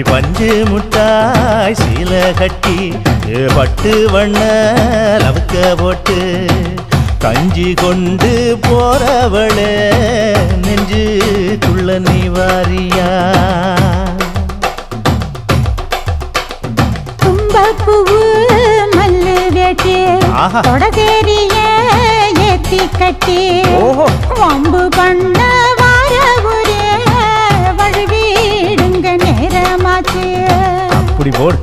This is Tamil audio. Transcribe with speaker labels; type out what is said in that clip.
Speaker 1: பஞ்சு முட்டாய் சீல கட்டி பட்டு வண்ண லவுக்க போட்டு கஞ்சி கொண்டு போறவளே நெஞ்சுக்குள்ள நீ வாரியா
Speaker 2: தும்பப்பூவு மல்லு வேட்டி தொடதேரிய ஏத்தி கட்டி வம்பு பண்ண
Speaker 1: அப்படி போடு.